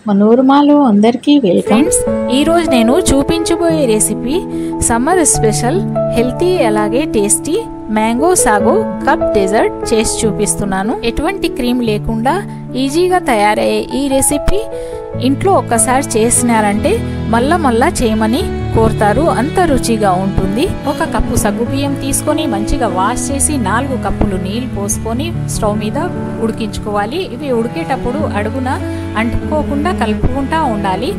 మనోరమాలో అందరికీ welcome friends, ఈ రోజు నేను చూపించబోయే రెసిపీ సమ్మర్ స్పెషల్ హెల్తీ అలాగే tasty mango sago cup dessert చేసి చూపిస్తున్నాను. ఎటువంటి క్రీమ్ లేకుండా ఈజీగా తయారయ్యే ఈ రెసిపీ ఇంట్లో ఒక్కసారి చేసినారంటే మళ్ళా చేయమని కోరుతారు, అంత రుచిగా ఉంటుంది. 1 కప్పు సగ్గుబియ్యం తీసుకొని మంచిగా వాష్ చేసి 4 కప్పులు నీళ్లు పోసుకొని స్టవ్ మీద ఉడికించుకోవాలి. ఇవి ఉడికేటప్పుడు అడుగున అంటుకోకుండా కలుపుకుంటా ఉండాలి.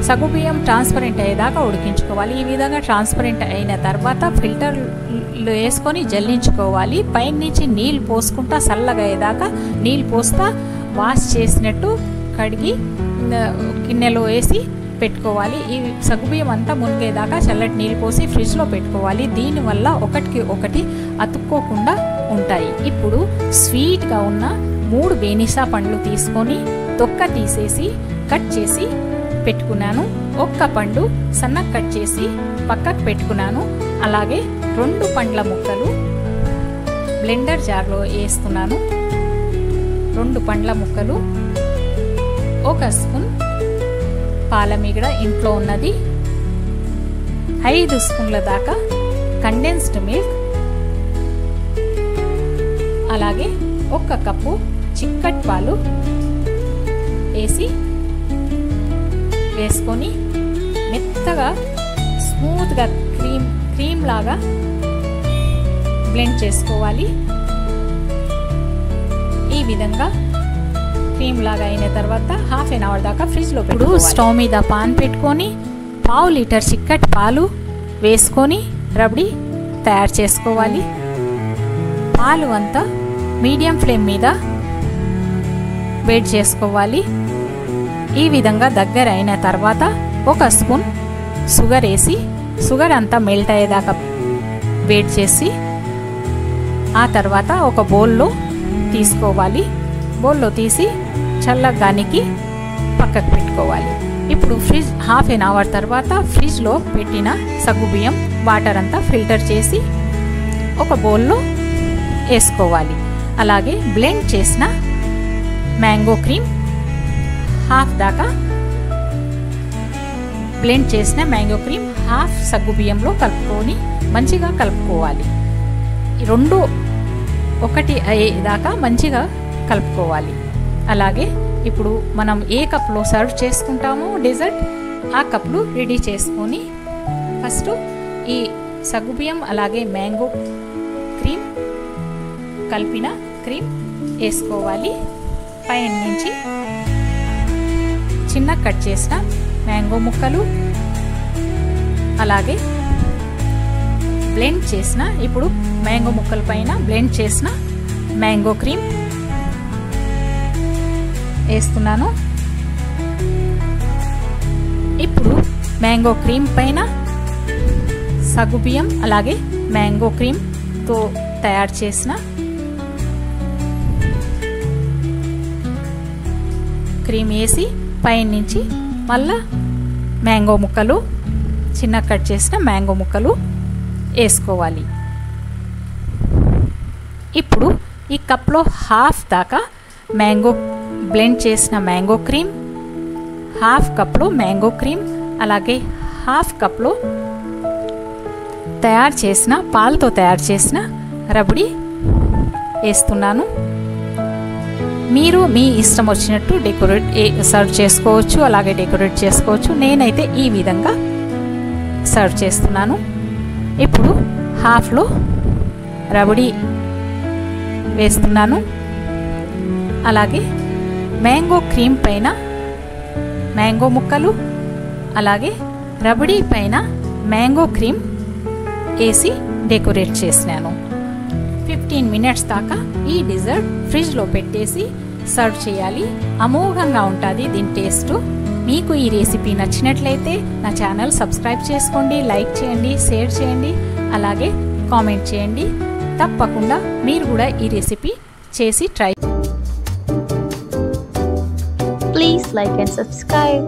సగ్గుబియ్యం ట్రాన్స్పరెంట్ అయ్యేదాకా ఉడికించుకోవాలి. ఈ విధంగా ట్రాన్స్పరెంట్ అయిన తర్వాత ఫిల్టర్లో వేసుకొని జల్లించుకోవాలి. పైన నుంచి నీళ్ళు పోసుకుంటా చల్లగా అయ్యేదాకా నీళ్ళు పోస్తా వాష్ చేసినట్టు కడిగి గిన్నెలో వేసి పెట్టుకోవాలి. ఈ సగ్గుబియ్యం అంతా మునిగేదాకా చల్లటి నీళ్ళు పోసి ఫ్రిడ్జ్లో పెట్టుకోవాలి. దీనివల్ల ఒకటికి ఒకటి అతుక్కోకుండా ఉంటాయి. ఇప్పుడు స్వీట్గా ఉన్న 3 బేనిసా పండ్లు తీసుకొని తొక్క తీసేసి కట్ చేసి పెట్టుకున్నాను. 1 పండు సన్నగా కట్ చేసి పక్కకు పెట్టుకున్నాను. అలాగే 2 పండ్ల ముక్కలు బ్లెండర్ జార్లో వేస్తున్నాను. 2 పండ్ల ముక్కలు, 1 స్పూన్ పాలమీగడ ఇంట్లో ఉన్నది, 5 స్పూన్ల దాకా కండెన్స్డ్ మిల్క్, అలాగే 1 కప్పు చిక్కటి పాలు వేసుకొని మెత్తగా స్మూత్గా క్రీమ్ లాగా బ్లెండ్ చేసుకోవాలి. ఈ విధంగా క్రీమ్ లాగా అయిన తర్వాత హాఫ్ అన్ అవర్ దాకా ఫ్రిడ్జ్లో పెట్టుకోవాలి. స్టవ్ మీద పాన్ పెట్టుకొని 1/2 లీటర్ చిక్కటి పాలు వేసుకొని రబడీ తయారు చేసుకోవాలి. పాలు అంతా మీడియం ఫ్లేమ్ మీద వేడి చేసుకోవాలి. ఈ విధంగా దగ్గర అయిన తర్వాత 1 స్పూన్ షుగర్ వేసి షుగర్ అంతా మెల్ట్ అయ్యేదాకా వేడి చేసి ఆ తర్వాత ఒక బౌల్లో తీసుకోవాలి. బౌల్లో తీసి చల్లగానికి పక్కకు పెట్టుకోవాలి. ఇప్పుడు హాఫ్ అన్ అవర్ తర్వాత ఫ్రిడ్జ్లో పెట్టిన సగ్గుబియ్యం వాటర్ అంతా ఫిల్టర్ చేసి ఒక బౌల్లో వేసుకోవాలి. అలాగే బ్లెండ్ చేసిన మ్యాంగో క్రీమ్ హాఫ్ దాకా బ్లెండ్ చేసిన మ్యాంగో క్రీమ్ హాఫ్ సగ్గుబియ్యంలో కలుపుకొని మంచిగా కలుపుకోవాలి. 2 ఒకటి అయ్యేదాకా మంచిగా కలుపుకోవాలి. అలాగే ఇప్పుడు మనం ఏ కప్లో సర్వ్ చేసుకుంటామో డెజర్ట్ ఆ కప్లు రెడీ చేసుకొని ఫస్ట్ ఈ సగ్గుబియ్యం అలాగే మ్యాంగో క్రీమ్ కలిపిన క్రీమ్ వేసుకోవాలి. పైన నుంచి చిన్న కట్ చేసిన మ్యాంగో ముక్కలు, అలాగే బ్లెండ్ చేసిన ఇప్పుడు మ్యాంగో ముక్కల పైన బ్లెండ్ చేసిన మ్యాంగో క్రీమ్ వేస్తున్నాను. ఇప్పుడు మ్యాంగో క్రీమ్ పైన సగ్గుబియ్యం అలాగే మ్యాంగో క్రీమ్తో తయారు చేసిన క్రీమ్ వేసి పైన నుంచి మళ్ళా మ్యాంగో ముక్కలు చిన్న కట్ చేసిన మ్యాంగో ముక్కలు వేసుకోవాలి. ఇప్పుడు ఈ కప్లో హాఫ్ దాకా మ్యాంగో బ్లెండ్ చేసిన మ్యాంగో క్రీమ్, హాఫ్ కప్లో మ్యాంగో క్రీమ్ అలాగే హాఫ్ కప్లో పాలతో తయారు చేసిన రబడీ వేస్తున్నాను. మీరు మీ ఇష్టం వచ్చినట్టు సర్వ్ చేసుకోవచ్చు, అలాగే డెకరేట్ చేసుకోవచ్చు. నేనైతే ఈ విధంగా సర్వ్ చేస్తున్నాను. ఇప్పుడు హాఫ్లో రబడీ వేస్తున్నాను. అలాగే మ్యాంగో క్రీమ్ పైన మ్యాంగో ముక్కలు అలాగే రబడీ పైన మ్యాంగో క్రీమ్ వేసి డెకరేట్ చేసినాను. 15 మినిట్స్ దాకా ఈ డెజర్ట్ ఫ్రిడ్జ్లో పెట్టేసి సర్వ్ చేయాలి. అమోఘంగా ఉంటుంది దీని టేస్ట్. మీకు ఈ రెసిపీ నచ్చినట్లయితే నా ఛానల్ సబ్స్క్రైబ్ చేసుకోండి, లైక్ చేయండి, షేర్ చేయండి, అలాగే కామెంట్ చేయండి. తప్పకుండా మీరు కూడా ఈ రెసిపీ చేసి try. Please like and subscribe.